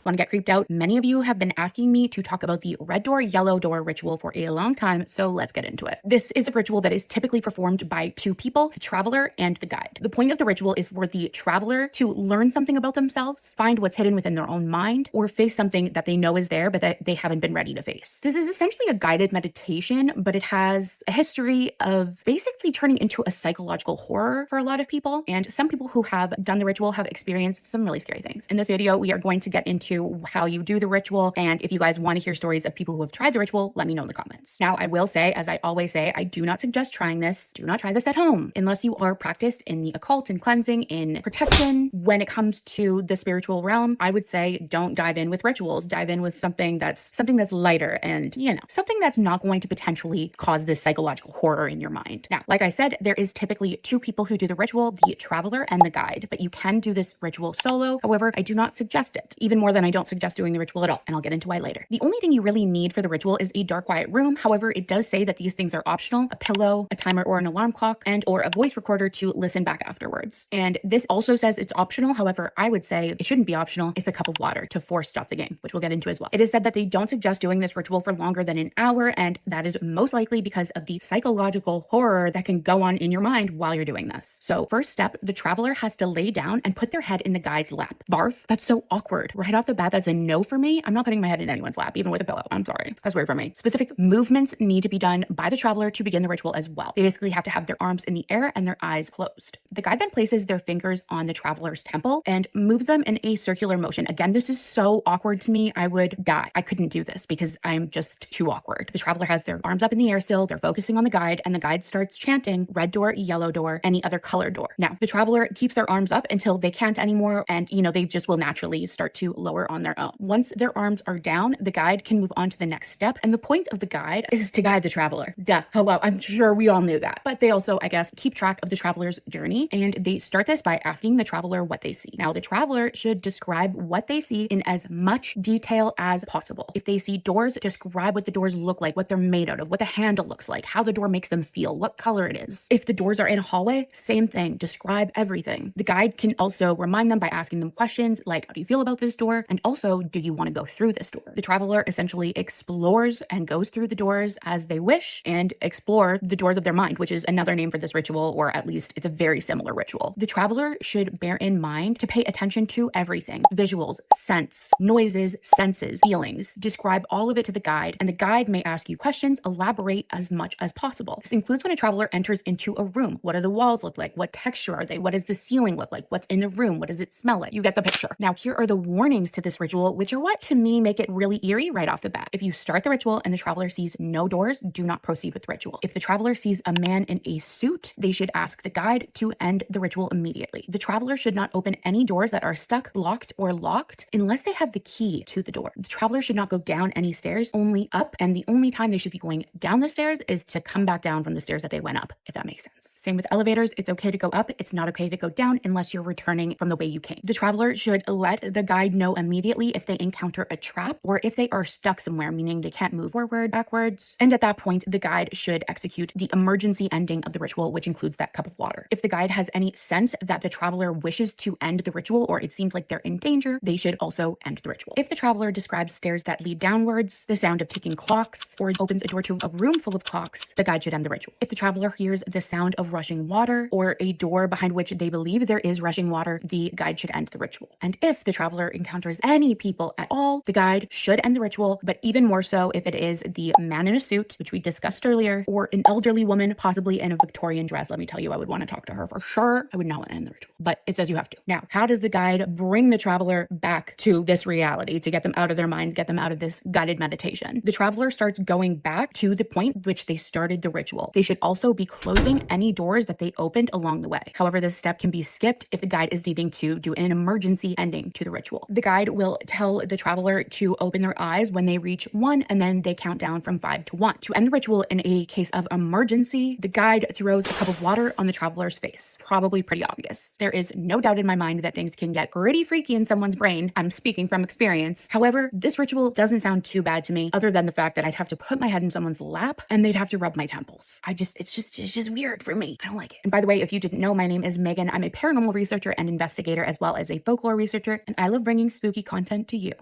Speaker 10: Want to get creeped out? Many of you have been asking me to talk about the red door, yellow door ritual for a long time, so let's get into it. This is a ritual that is typically performed by 2 people, the traveler and the guide. The point of the ritual is for the traveler to learn something about themselves, find what's hidden within their own mind, or face something that they know is there but that they haven't been ready to face. This is essentially a guided meditation, but it has a history of basically turning into a psychological horror for a lot of people, and some people who have done the ritual have experienced some really scary things. In this video, we are going to get into to how you do the ritual. And if you guys want to hear stories of people who have tried the ritual, let me know in the comments. Now, I will say, as I always say, I do not suggest trying this. Do not try this at home unless you are practiced in the occult and cleansing, in protection. When it comes to the spiritual realm, I would say don't dive in with rituals. Dive in with something that's lighter and, you know, something that's not going to potentially cause this psychological horror in your mind. Now, like I said, there is typically two people who do the ritual, the traveler and the guide, but you can do this ritual solo. However, I do not suggest it, even more than I don't suggest doing the ritual at all, and I'll get into why later. The only thing you really need for the ritual is a dark, quiet room. However, it does say that these things are optional: a pillow, a timer or an alarm clock, and or a voice recorder to listen back afterwards. And this also says it's optional. However, I would say it shouldn't be optional. It's a cup of water to force stop the game, which we'll get into as well. It is said that they don't suggest doing this ritual for longer than an hour, and that is most likely because of the psychological horror that can go on in your mind while you're doing this. So first step, the traveler has to lay down and put their head in the guide's lap. Barf, that's so awkward. Right off the bat, that's a no for me. I'm not putting my head in anyone's lap, even with a pillow. I'm sorry. That's weird for me. Specific movements need to be done by the traveler to begin the ritual as well. They basically have to have their arms in the air and their eyes closed. The guide then places their fingers on the traveler's temple and moves them in a circular motion. Again, this is so awkward to me. I would die. I couldn't do this because I'm just too awkward. The traveler has their arms up in the air still. They're focusing on the guide, and the guide starts chanting red door, yellow door, any other color door. Now, the traveler keeps their arms up until they can't anymore, and they just will naturally start to lower on their own. Once their arms are down, the guide can move on to the next step, and the point of the guide is to guide the traveler. Duh. Hello, I'm sure we all knew that. But they also, I guess, keep track of the traveler's journey, and they start this by asking the traveler what they see. Now, the traveler should describe what they see in as much detail as possible. If they see doors, describe what the doors look like, what they're made out of, what the handle looks like, how the door makes them feel, what color it is. If the doors are in a hallway, same thing, describe everything. The guide can also remind them by asking them questions like, how do you feel about this door? And also, do you want to go through this door? The traveler essentially explores and goes through the doors as they wish and explore the doors of their mind, which is another name for this ritual, or at least it's a very similar ritual. The traveler should bear in mind to pay attention to everything: visuals, scents, noises, senses, feelings. Describe all of it to the guide, and the guide may ask you questions. Elaborate as much as possible. This includes when a traveler enters into a room. What do the walls look like? What texture are they? What does the ceiling look like? What's in the room? What does it smell like? You get the picture. Now, here are the warnings to this ritual, which are what to me make it really eerie right off the bat. If you start the ritual and the traveler sees no doors, do not proceed with the ritual. If the traveler sees a man in a suit, they should ask the guide to end the ritual immediately. The traveler should not open any doors that are stuck, blocked, or locked unless they have the key to the door. The traveler should not go down any stairs, only up, and the only time they should be going down the stairs is to come back down from the stairs that they went up, if that makes sense. Same with elevators. It's okay to go up. It's not okay to go down unless you're returning from the way you came. The traveler should let the guide know immediately if they encounter a trap or if they are stuck somewhere, meaning they can't move forward, backwards. And at that point, the guide should execute the emergency ending of the ritual, which includes that cup of water. If the guide has any sense that the traveler wishes to end the ritual or it seems like they're in danger, they should also end the ritual. If the traveler describes stairs that lead downwards, the sound of ticking clocks, or opens a door to a room full of clocks, the guide should end the ritual. If the traveler hears the sound of rushing water or a door behind which they believe there is rushing water, the guide should end the ritual. And if the traveler encounters any people at all, the guide should end the ritual, but even more so if it is the man in a suit, which we discussed earlier, or an elderly woman, possibly in a Victorian dress. Let me tell you, I would want to talk to her for sure. I would not want to end the ritual, but it says you have to. Now, how does the guide bring the traveler back to this reality to get them out of their mind, get them out of this guided meditation? The traveler starts going back to the point which they started the ritual. They should also be closing any doors that they opened along the way. However, this step can be skipped if the guide is needing to do an emergency ending to the ritual. The guide will tell the traveler to open their eyes when they reach 1, and then they count down from 5 to 1. To end the ritual in a case of emergency, the guide throws a cup of water on the traveler's face. Probably pretty obvious. There is no doubt in my mind that things can get pretty freaky in someone's brain. I'm speaking from experience. However, this ritual doesn't sound too bad to me, other than the fact that I'd have to put my head in someone's lap and they'd have to rub my temples. It's just weird for me. I don't like it. And by the way, if you didn't know, my name is Megan. I'm a paranormal researcher and investigator, as well as a folklore researcher, and I love bringing spooky content to you.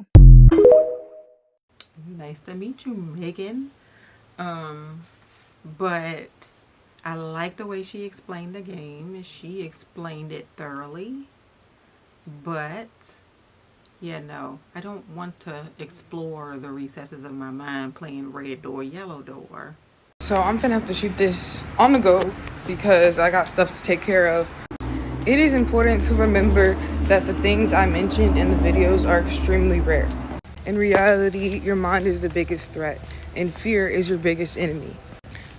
Speaker 1: Nice to meet you, Megan. But I like the way she explained the game. She explained it thoroughly. But yeah, no, I don't want to explore the recesses of my mind playing red door, yellow door.
Speaker 17: So I'm finna have to shoot this on the go because I got stuff to take care of.
Speaker 18: It is important to remember that the things I mentioned in the videos are extremely rare. In reality, your mind is the biggest threat, and fear is your biggest enemy.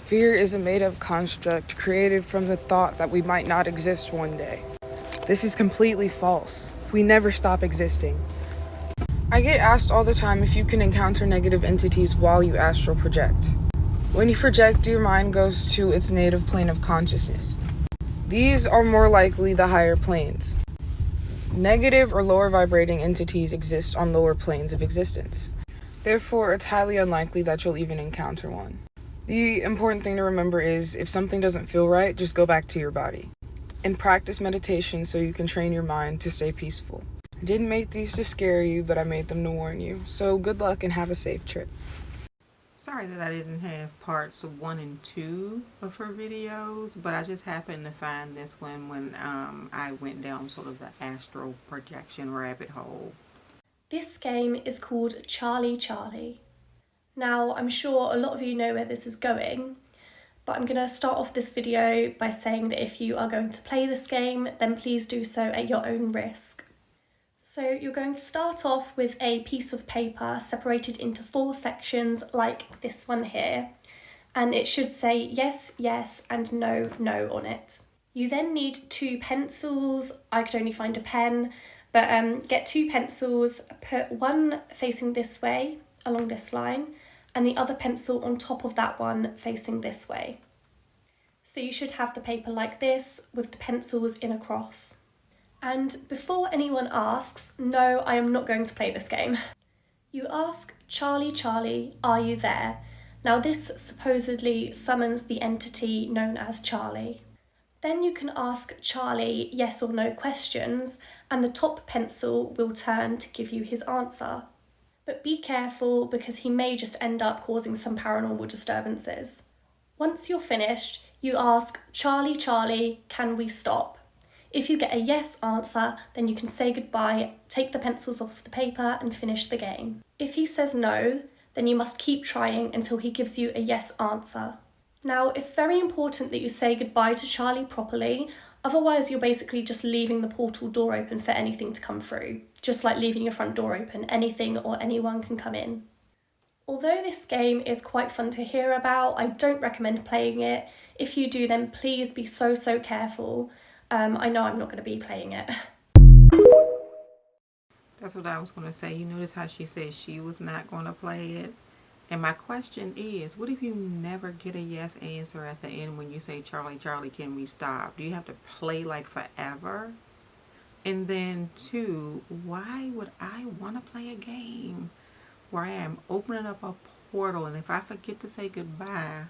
Speaker 18: Fear is a made-up construct created from the thought that we might not exist one day. This is completely false. We never stop existing. I get asked all the time if you can encounter negative entities while you astral project. When you project, your mind goes to its native plane of consciousness. These are more likely the higher planes. Negative or lower vibrating entities exist on lower planes of existence. Therefore, it's highly unlikely that you'll even encounter one. The important thing to remember is, if something doesn't feel right, just go back to your body. And practice meditation so you can train your mind to stay peaceful. I didn't make these to scare you, but I made them to warn you. So good luck and have a safe trip.
Speaker 1: Sorry that I didn't have parts 1 and 2 of her videos, but I just happened to find this one when I went down sort of the astral projection rabbit hole.
Speaker 2: This game is called Charlie Charlie. Now, I'm sure a lot of you know where this is going, but I'm going to start off this video by saying that if you are going to play this game, then please do so at your own risk. So you're going to start off with a piece of paper separated into 4 sections like this one here, and it should say yes, yes and no, no on it. You then need 2 pencils. I could only find a pen, but get 2 pencils, put one facing this way along this line and the other pencil on top of that one facing this way. So you should have the paper like this with the pencils in a cross. And before anyone asks, no, I am not going to play this game. You ask, Charlie, Charlie, are you there? Now this supposedly summons the entity known as Charlie. Then you can ask Charlie yes or no questions, and the top pencil will turn to give you his answer. But be careful, because he may just end up causing some paranormal disturbances. Once you're finished, you ask, Charlie, Charlie, can we stop? If you get a yes answer, then you can say goodbye, take the pencils off the paper and finish the game. If he says no, then you must keep trying until he gives you a yes answer. Now, it's very important that you say goodbye to Charlie properly, otherwise you're basically just leaving the portal door open for anything to come through. Just like leaving your front door open, anything or anyone can come in. Although this game is quite fun to hear about, I don't recommend playing it. If you do, then please be so careful. I know I'm not going to be playing it.
Speaker 1: That's what I was going to say. You notice how she said she was not going to play it? And my question is, what if you never get a yes answer at the end when you say, Charlie, Charlie, can we stop? Do you have to play like forever? And then 2, why would I want to play a game where I am opening up a portal, and if I forget to say goodbye,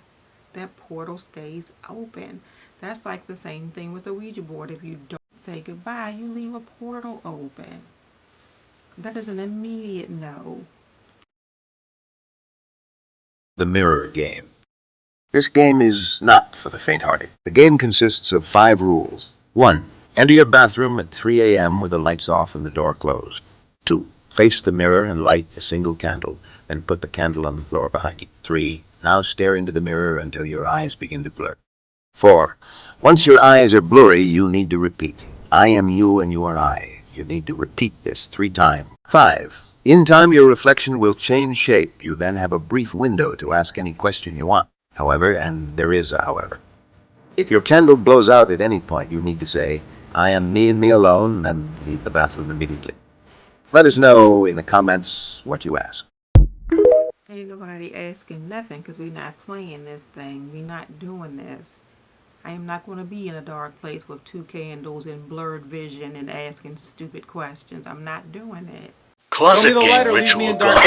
Speaker 1: that portal stays open? That's like the same thing with the Ouija board. If you don't say goodbye, you leave a portal open. That is an immediate no.
Speaker 11: The mirror game. This game is not for the faint-hearted. The game consists of 5 rules. 1. Enter your bathroom at 3 a.m. with the lights off and the door closed. 2. Face the mirror and light a single candle, then put the candle on the floor behind you. 3. Now stare into the mirror until your eyes begin to blur. 4. Once your eyes are blurry, you need to repeat, I am you and you are I. You need to repeat this 3 times. 5. In time, your reflection will change shape. You then have a brief window to ask any question you want. However, and there is a however, if your candle blows out at any point, you need to say, I am me and me alone, and leave the bathroom immediately. Let us know in the comments what you ask.
Speaker 1: Ain't nobody asking nothing, because we're not playing this thing. We're not doing this. I am not going to be in a dark place with 2 candles and blurred vision and asking stupid questions. I'm not doing it.
Speaker 11: Closet game ritual gone.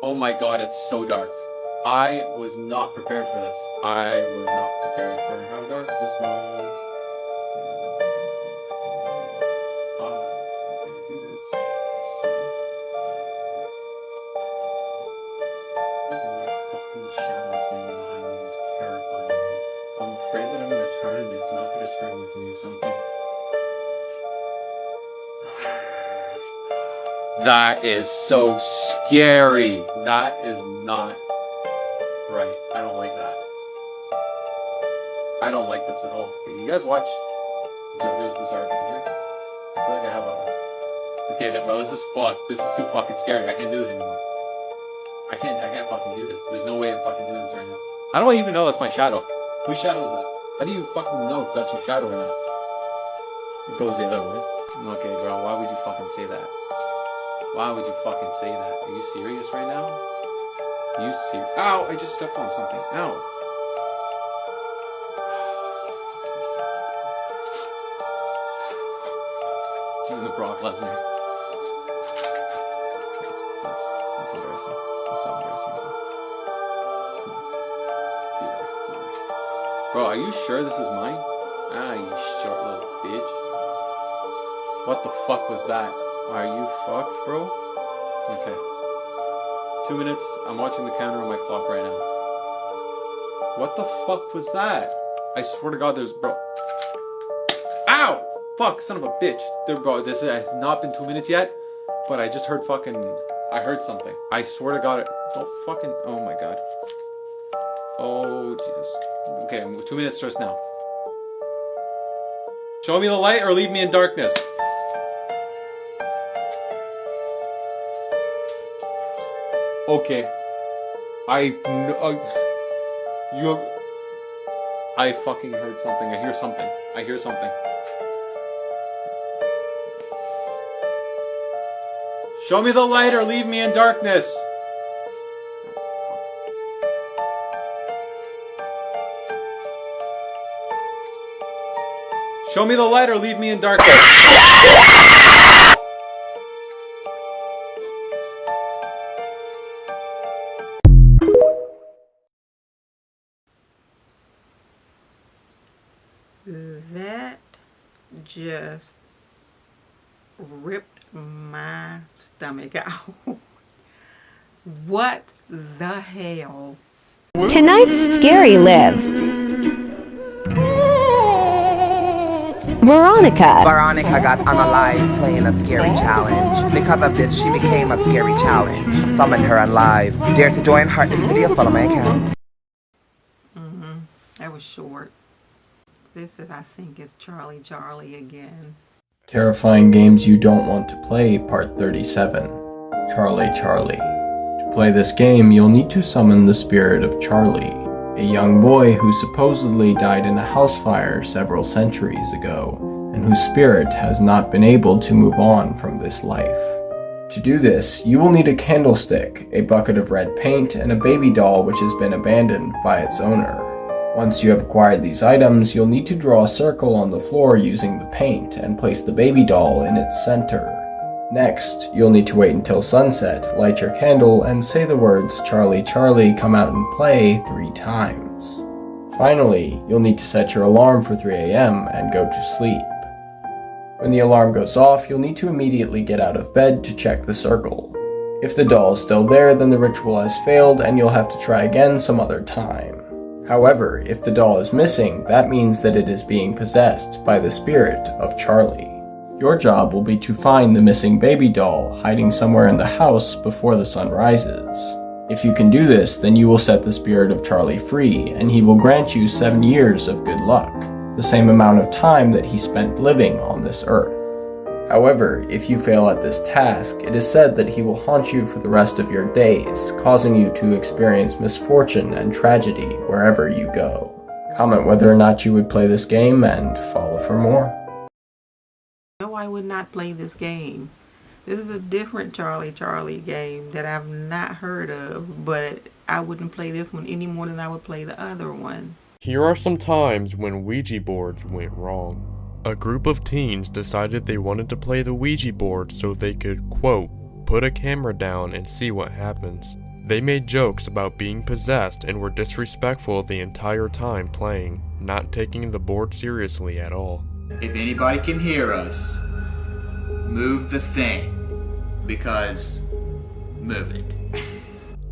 Speaker 6: Oh my god, it's so dark. I was not prepared for this. I was not prepared for how dark this was. Fucking shadows standing behind me is terrifying. I'm afraid that I'm gonna turn and it's not gonna turn with me or something. That is so scary. That is not
Speaker 12: right. I don't like that. I don't like this at all. Okay, you guys watch JoJo's Bizarre Adventure? I feel like I have a... Okay then, bro, this is fucked. This is too fucking scary. I can't do this anymore. I can't fucking do this. There's no way I'm fucking doing this right now. How do I even know that's my shadow? Whose shadow is that? How do you fucking know if that's your shadow or not? It goes the other way. Okay, bro, why would you fucking say that? Why would you fucking say that? Are you serious right now? Are you serious? Ow! I just stepped on something. Ow! Even the Brock Lesnar. That's embarrassing. That's not embarrassing. Bro, are you sure this is mine? Ah, you short little bitch. What the fuck was that? Are you fucked, bro? Okay. 2 minutes. I'm watching the counter on my clock right now. What the fuck was that? I swear to God, there's... Bro. Ow! Fuck, son of a bitch. There, bro, this has not been 2 minutes yet, but I just heard fucking... I heard something. I swear to God, it... Don't fucking... Oh my God. Oh, Jesus. Okay, 2 minutes starts now. Show me the light or leave me in darkness. Okay. I fucking heard something. I hear something. I hear something. Show me the light or leave me in darkness. Show me the light or leave me in darkness.
Speaker 1: That just ripped my stomach out. What the hell?
Speaker 13: Tonight's Scary Live.
Speaker 14: Veronica got unalive playing a scary challenge. Because of this, she became a scary challenge. Summon her unalive. Dare to join? Heart this video, follow my account.
Speaker 1: That was short. This is, I think, is Charlie again.
Speaker 15: Terrifying games you don't want to play, part 37. Charlie. To play this game, you'll need to summon the spirit of Charlie, a young boy who supposedly died in a house fire several centuries ago, and whose spirit has not been able to move on from this life. To do this, you will need a candlestick, a bucket of red paint, and a baby doll which has been abandoned by its owner. Once you have acquired these items, you'll need to draw a circle on the floor using the paint and place the baby doll in its center. Next, you'll need to wait until sunset, light your candle, and say the words "Charlie, Charlie, come out and play" 3 times. Finally, you'll need to set your alarm for 3 a.m. and go to sleep. When the alarm goes off, you'll need to immediately get out of bed to check the circle. If the doll is still there, then the ritual has failed and you'll have to try again some other time. However, if the doll is missing, that means that it is being possessed by the spirit of Charlie. Your job will be to find the missing baby doll hiding somewhere in the house before the sun rises. If you can do this, then you will set the spirit of Charlie free, and he will grant you 7 years of good luck, the same amount of time that he spent living on this earth. However, if you fail at this task, it is said that he will haunt you for the rest of your days, causing you to experience misfortune and tragedy wherever you go. Comment whether or not you would play this game and follow for more.
Speaker 1: No, I would not play this game. This is a different Charlie game that I've not heard of, but I wouldn't play this one any more than I would play the other one.
Speaker 16: Here are some times when Ouija boards went wrong. A group of teens decided they wanted to play the Ouija board so they could, quote, put a camera down and see what happens. They made jokes about being possessed and were disrespectful the entire time playing, not taking the board seriously at all.
Speaker 26: If anybody can hear us, move the thing, because move it.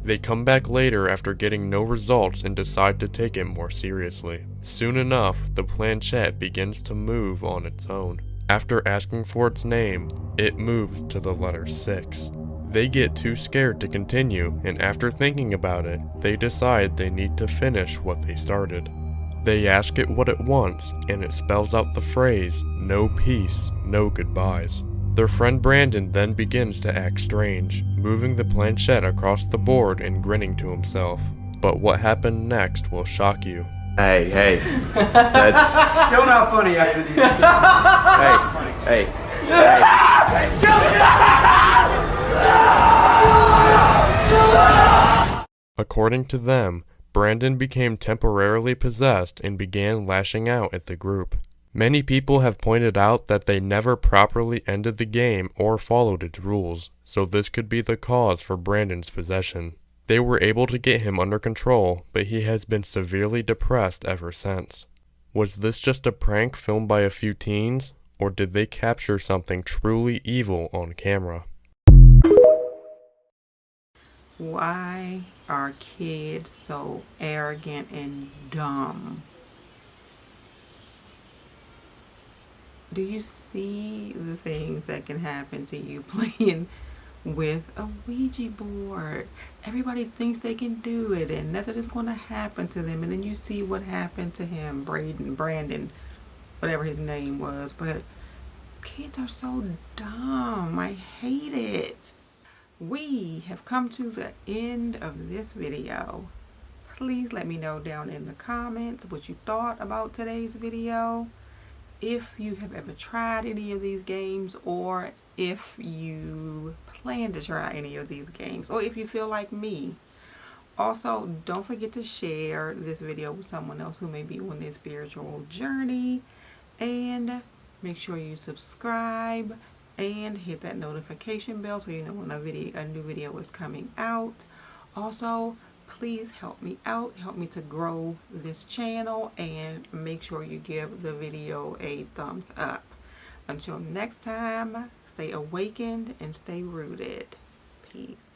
Speaker 16: They come back later after getting no results and decide to take it more seriously. Soon enough, the planchette begins to move on its own. After asking for its name, it moves to the letter 6. They get too scared to continue, and after thinking about it, they decide they need to finish what they started. They ask it what it wants, and it spells out the phrase, "No peace, no goodbyes." Their friend Brandon then begins to act strange, moving the planchette across the board and grinning to himself. But what happened next will shock you.
Speaker 7: Hey, that's
Speaker 19: Still not funny after these.
Speaker 7: hey.
Speaker 16: According to them, Brandon became temporarily possessed and began lashing out at the group. Many people have pointed out that they never properly ended the game or followed its rules, so this could be the cause for Brandon's possession. They were able to get him under control, but he has been severely depressed ever since. Was this just a prank filmed by a few teens, or did they capture something truly evil on camera?
Speaker 1: Why are kids so arrogant and dumb? Do you see the things that can happen to you playing with a Ouija board? Everybody thinks they can do it and nothing is going to happen to them. And then you see what happened to him, Brandon, whatever his name was. But kids are so dumb. I hate it. We have come to the end of this video. Please let me know down in the comments what you thought about today's video. If you have ever tried any of these games, or if you plan to try any of these games, or if you feel like me. Also, don't forget to share this video with someone else who may be on their spiritual journey, and make sure you subscribe and hit that notification bell so you know when a new video is coming out. Also, please help me out, help me to grow this channel, and make sure you give the video a thumbs up. Until next time, stay awakened and stay rooted. Peace.